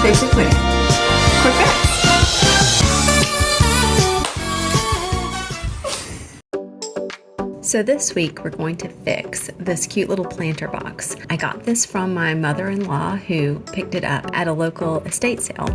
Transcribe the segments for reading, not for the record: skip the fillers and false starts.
basically. Quick fix. So this week we're going to fix this cute little planter box. I got this from my mother-in-law who picked it up at a local estate sale.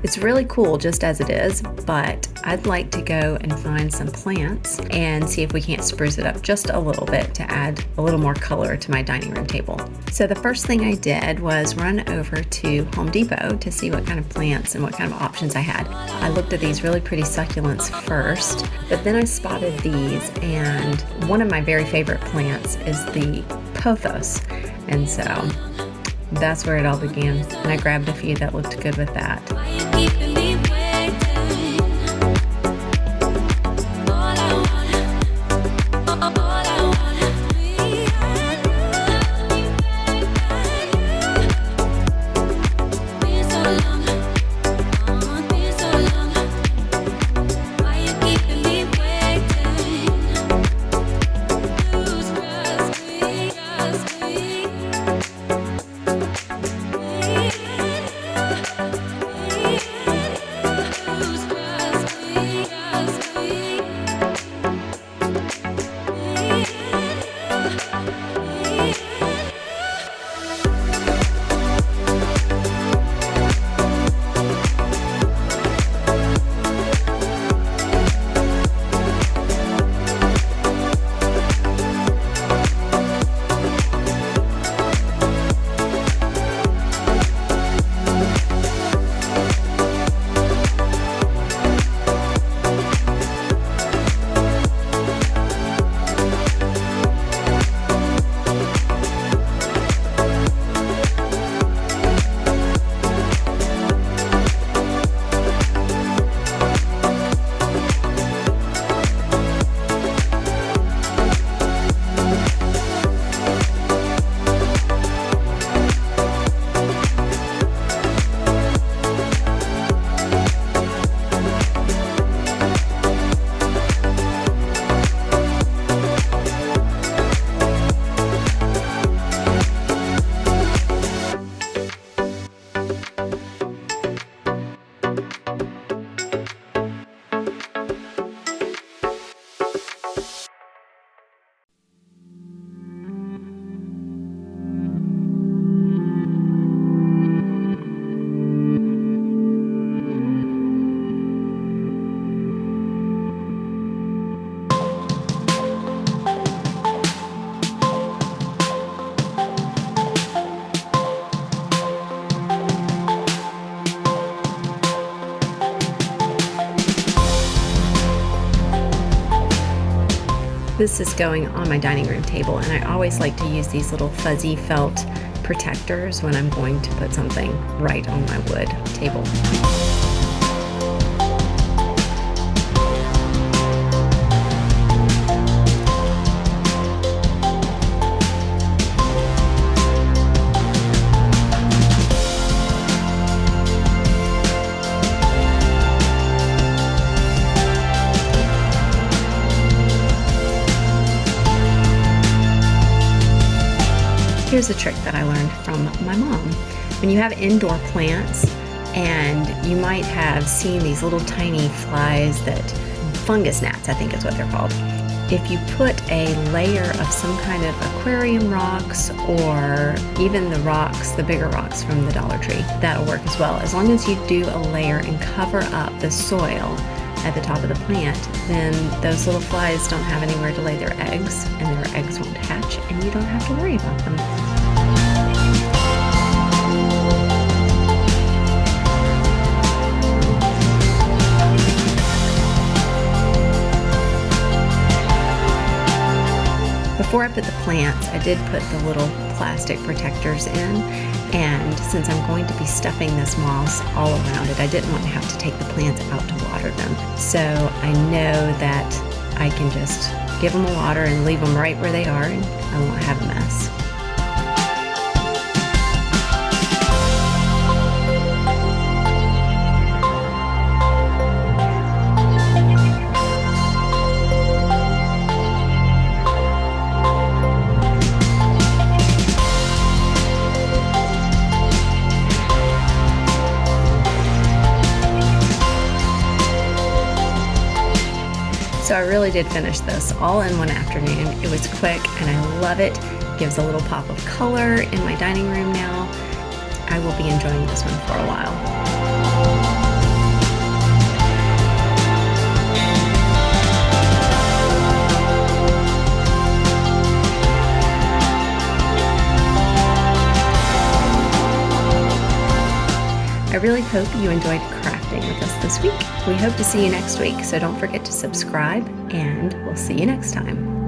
It's really cool just as it is, but I'd like to go and find some plants and see if we can't spruce it up just a little bit to add a little more color to my dining room table. So the first thing I did was run over to Home Depot to see what kind of plants and what kind of options I had. I looked at these really pretty succulents first, but then I spotted these, and one of my very favorite plants is the pothos. And so that's where it all began, and I grabbed a few that looked good with that. This is going on my dining room table, and I always like to use these little fuzzy felt protectors when I'm going to put something right on my wood table. Here's a trick that I learned from my mom. When you have indoor plants, and you might have seen these little tiny flies that, fungus gnats I think is what they're called. If you put a layer of some kind of aquarium rocks, or even the rocks, the bigger rocks from the Dollar Tree, that'll work as well. As long as you do a layer and cover up the soil at the top of the plant, then those little flies don't have anywhere to lay their eggs, and their eggs won't hatch, and you don't have to worry about them. Before I put the plants, I did put the little plastic protectors in, and since I'm going to be stuffing this moss all around it, I didn't want to have to take the plants out to water them. So I know that I can just give them a water and leave them right where they are, and I won't have a mess. I really did finish this all in one afternoon. It was quick and I love it. It gives a little pop of color in my dining room now. I will be enjoying this one for a while. I really hope you enjoyed crafting with us this week. We hope to see you next week, so don't forget to subscribe, and we'll see you next time.